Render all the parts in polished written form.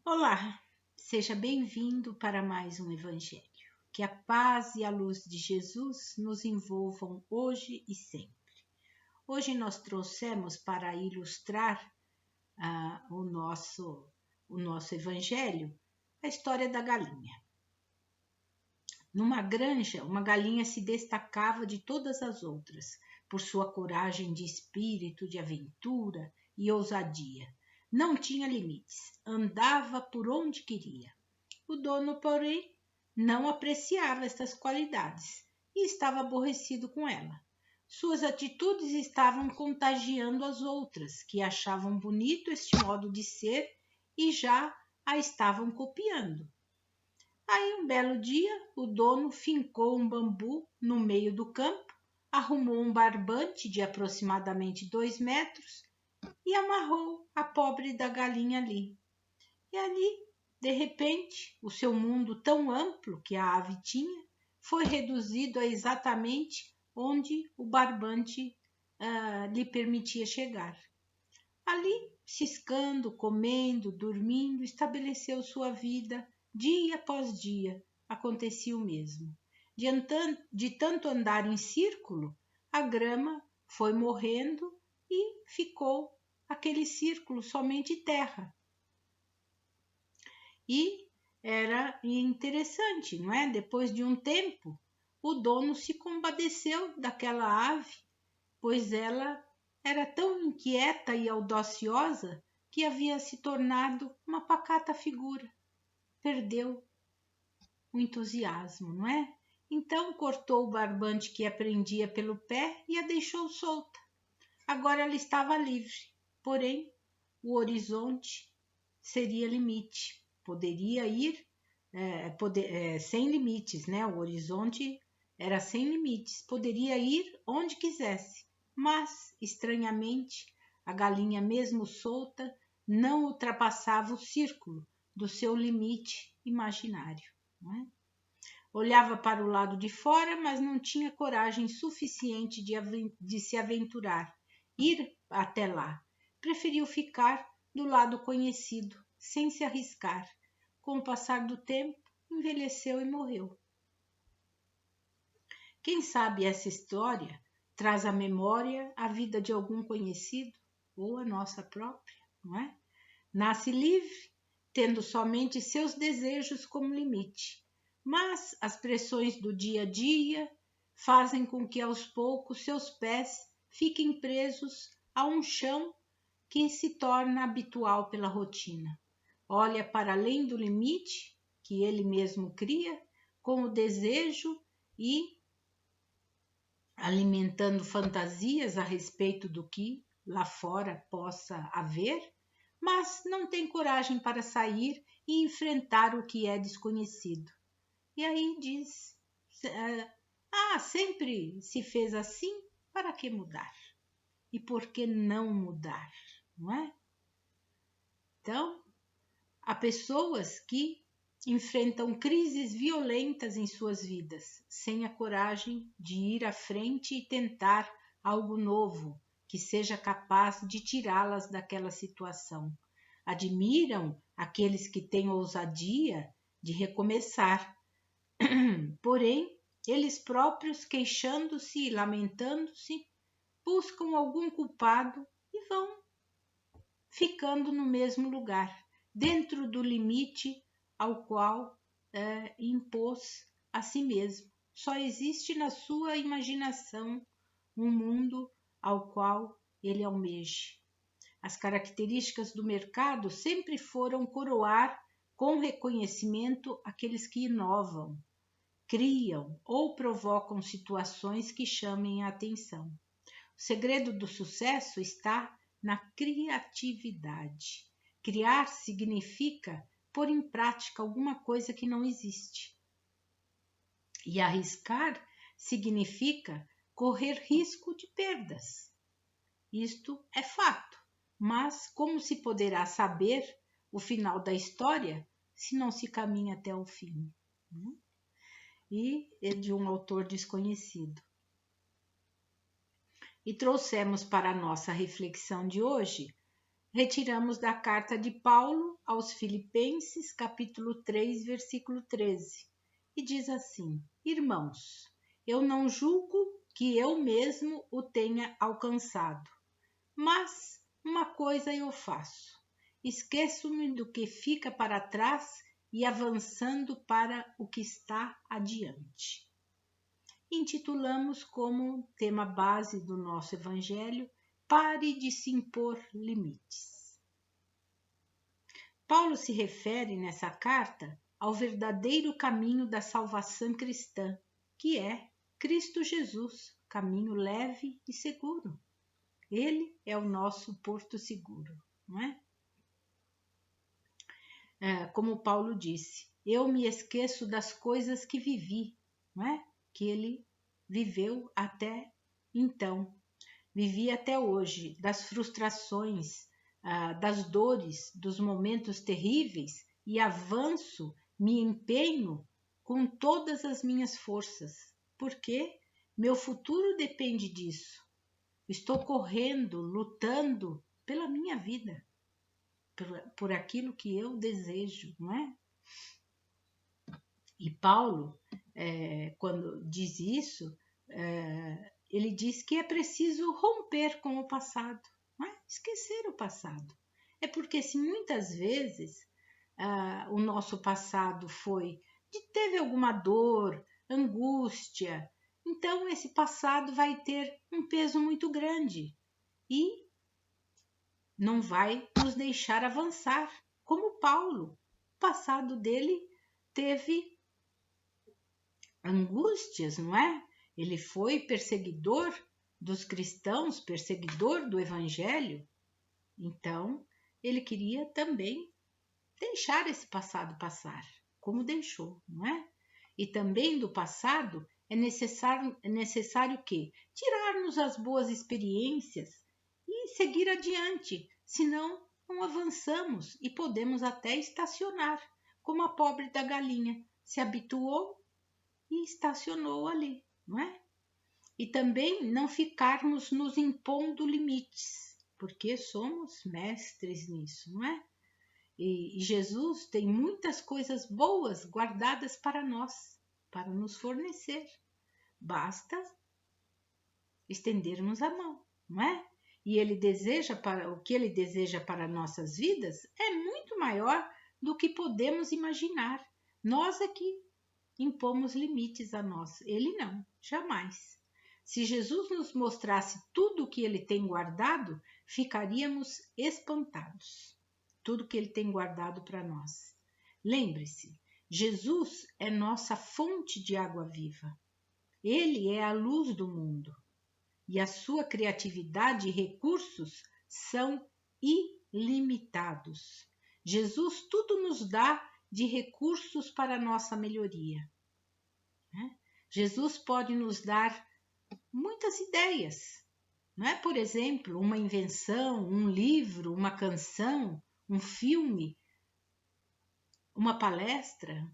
Olá, seja bem-vindo para mais um Evangelho. Que a paz e a luz de Jesus nos envolvam hoje e sempre. Hoje nós trouxemos para ilustrar o nosso Evangelho a história da galinha. Numa granja, uma galinha se destacava de todas as outras por sua coragem de espírito, de aventura e ousadia. Não tinha limites, andava por onde queria. O dono, porém, não apreciava estas qualidades e estava aborrecido com ela. Suas atitudes estavam contagiando as outras, que achavam bonito este modo de ser e já a estavam copiando. Aí, um belo dia, o dono fincou um bambu no meio do campo, arrumou um barbante de aproximadamente 2 metros e amarrou a pobre da galinha ali. E ali, de repente, o seu mundo tão amplo que a ave tinha foi reduzido a exatamente onde o barbante lhe permitia chegar. Ali, ciscando, comendo, dormindo, estabeleceu sua vida. Dia após dia, acontecia o mesmo. De tanto andar em círculo, a grama foi morrendo e ficou aquele círculo somente terra. E era interessante, não é? Depois de um tempo, o dono se compadeceu daquela ave, pois ela era tão inquieta e audaciosa que havia se tornado uma pacata figura. Perdeu o entusiasmo, não é? Então cortou o barbante que a prendia pelo pé e a deixou solta. Agora ela estava livre, porém o horizonte seria limite. Poderia ir sem limites, né? O horizonte era sem limites, poderia ir onde quisesse, mas, estranhamente, a galinha, mesmo solta, não ultrapassava o círculo do seu limite imaginário. Não é? Olhava para o lado de fora, mas não tinha coragem suficiente de se aventurar, ir até lá. Preferiu ficar do lado conhecido, sem se arriscar. Com o passar do tempo, envelheceu e morreu. Quem sabe essa história traz à memória a vida de algum conhecido ou a nossa própria, não é? Nasce livre, tendo somente seus desejos como limite, mas as pressões do dia a dia fazem com que aos poucos seus pés fiquem presos a um chão que se torna habitual pela rotina. Olha para além do limite que ele mesmo cria, com o desejo e alimentando fantasias a respeito do que lá fora possa haver, mas não tem coragem para sair e enfrentar o que é desconhecido. E aí diz, sempre se fez assim, para que mudar? E por que não mudar, não é? Então, há pessoas que enfrentam crises violentas em suas vidas, sem a coragem de ir à frente e tentar algo novo, que seja capaz de tirá-las daquela situação. Admiram aqueles que têm ousadia de recomeçar, porém, eles próprios, queixando-se e lamentando-se, buscam algum culpado e vão ficando no mesmo lugar, dentro do limite ao qual impôs a si mesmo. Só existe na sua imaginação um mundo ao qual ele almeja. As características do mercado sempre foram coroar com reconhecimento aqueles que inovam, criam ou provocam situações que chamem a atenção. O segredo do sucesso está na criatividade. Criar significa pôr em prática alguma coisa que não existe. E arriscar significa correr risco de perdas. Isto é fato, mas como se poderá saber o final da história se não se caminha até o fim? E é de um autor desconhecido. E trouxemos para a nossa reflexão de hoje retiramos da carta de Paulo aos Filipenses, capítulo 3, versículo 13, e diz assim: Irmãos, eu não julgo que eu mesmo o tenha alcançado, mas uma coisa eu faço: esqueço-me do que fica para trás e avançando para o que está adiante. Intitulamos como tema base do nosso Evangelho: Pare de se impor limites. Paulo se refere nessa carta ao verdadeiro caminho da salvação cristã, que é Cristo Jesus, caminho leve e seguro. Ele é o nosso porto seguro, não é? Como Paulo disse, eu me esqueço das coisas que vivi, não é? Que ele viveu até então, vivi até hoje, das frustrações, das dores, dos momentos terríveis, e avanço, me empenho com todas as minhas forças, porque meu futuro depende disso. Estou correndo, lutando pela minha vida, por aquilo que eu desejo, não é? E Paulo, quando diz isso, ele diz que é preciso romper com o passado, não é? Esquecer o passado. É porque se muitas vezes o nosso passado teve alguma dor, angústia, então esse passado vai ter um peso muito grande e não vai nos deixar avançar. Como Paulo, o passado dele teve angústias, não é? Ele foi perseguidor dos cristãos, perseguidor do evangelho. Então, ele queria também deixar esse passado passar, como deixou, não é? E também do passado é necessário que tirarmos as boas experiências e seguir adiante, senão não avançamos e podemos até estacionar, como a pobre da galinha se habituou e estacionou ali, não é? E também não ficarmos nos impondo limites, porque somos mestres nisso, não é? E Jesus tem muitas coisas boas guardadas para nós, para nos fornecer. Basta estendermos a mão, não é? E o que ele deseja para nossas vidas é muito maior do que podemos imaginar. Nós aqui impomos limites a nós, ele não, jamais. Se Jesus nos mostrasse tudo o que ele tem guardado, ficaríamos espantados. Tudo que ele tem guardado para nós. Lembre-se, Jesus é nossa fonte de água viva. Ele é a luz do mundo. E a sua criatividade e recursos são ilimitados. Jesus tudo nos dá de recursos para a nossa melhoria. Jesus pode nos dar muitas ideias, não é? Por exemplo, uma invenção, um livro, uma canção, um filme, uma palestra.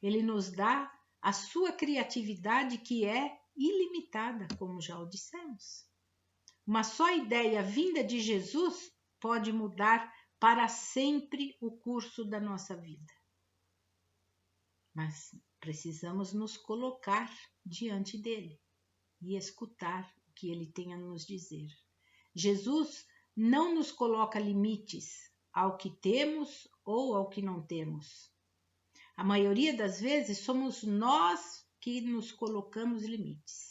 Ele nos dá a sua criatividade, que é ilimitada, como já o dissemos. Uma só ideia vinda de Jesus pode mudar para sempre o curso da nossa vida. Mas precisamos nos colocar diante dele e escutar o que ele tem a nos dizer. Jesus não nos coloca limites ao que temos ou ao que não temos. A maioria das vezes somos nós que nos colocamos limites,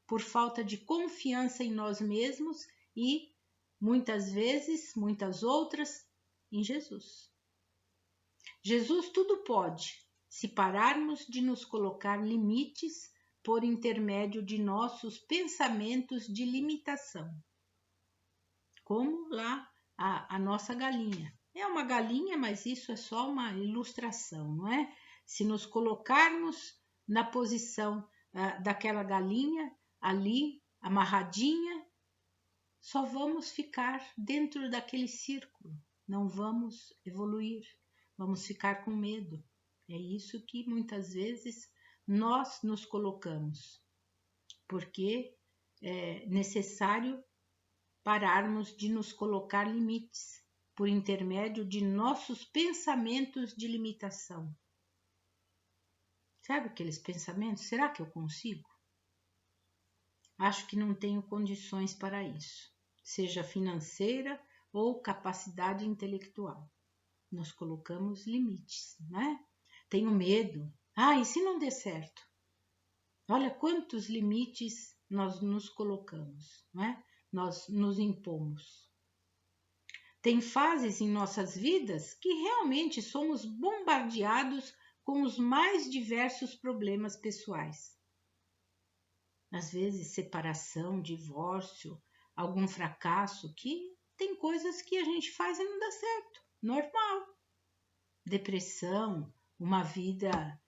por falta de confiança em nós mesmos e, muitas vezes, muitas outras, em Jesus. Jesus tudo pode, se pararmos de nos colocar limites por intermédio de nossos pensamentos de limitação. Como lá a nossa galinha. É uma galinha, mas isso é só uma ilustração, não é? Se nos colocarmos na posição daquela galinha ali, amarradinha, só vamos ficar dentro daquele círculo, não vamos evoluir, vamos ficar com medo. É isso que muitas vezes nós nos colocamos, porque é necessário pararmos de nos colocar limites por intermédio de nossos pensamentos de limitação. Sabe aqueles pensamentos? Será que eu consigo? Acho que não tenho condições para isso, seja financeira ou capacidade intelectual. Nós colocamos limites, né? Tenho medo. E se não der certo? Olha quantos limites nós nos colocamos, né? Nós nos impomos. Tem fases em nossas vidas que realmente somos bombardeados com os mais diversos problemas pessoais. Às vezes, separação, divórcio, algum fracasso, que tem coisas que a gente faz e não dá certo, normal. Depressão, uma vida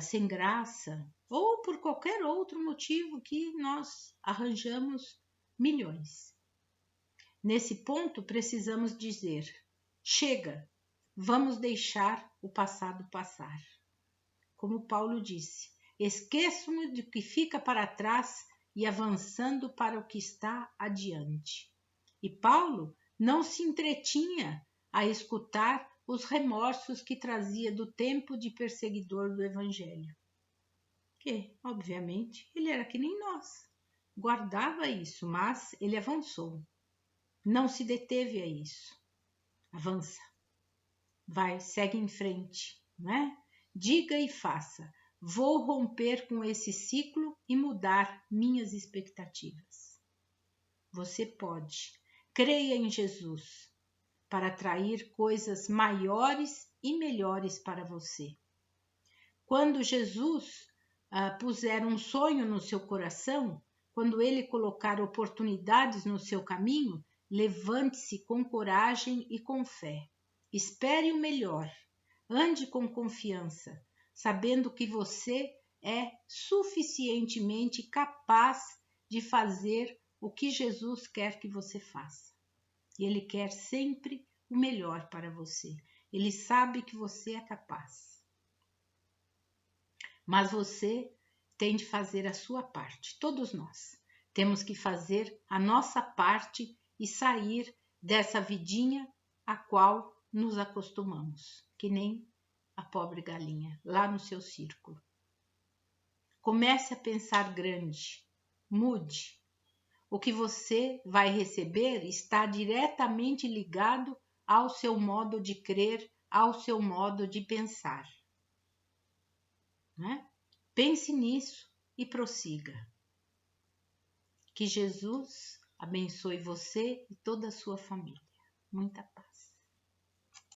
sem graça, ou por qualquer outro motivo que nós arranjamos milhões. Nesse ponto, precisamos dizer: chega, vamos deixar o passado passar. Como Paulo disse, esqueço-me do que fica para trás e avançando para o que está adiante. E Paulo não se entretinha a escutar os remorsos que trazia do tempo de perseguidor do Evangelho. Que, obviamente, ele era que nem nós. Guardava isso, mas ele avançou. Não se deteve a isso. Avança. Vai, segue em frente, não é? Diga e faça. Vou romper com esse ciclo e mudar minhas expectativas. Você pode. Creia em Jesus para atrair coisas maiores e melhores para você. Quando Jesus puser um sonho no seu coração, quando ele colocar oportunidades no seu caminho, levante-se com coragem e com fé. Espere o melhor. Ande com confiança, sabendo que você é suficientemente capaz de fazer o que Jesus quer que você faça. E Ele quer sempre o melhor para você. Ele sabe que você é capaz. Mas você tem de fazer a sua parte. Todos nós temos que fazer a nossa parte e sair dessa vidinha a qual nos acostumamos, que nem a pobre galinha, lá no seu círculo. Comece a pensar grande, mude. O que você vai receber está diretamente ligado ao seu modo de crer, ao seu modo de pensar. Né? Pense nisso e prossiga. Que Jesus abençoe você e toda a sua família. Muita paz.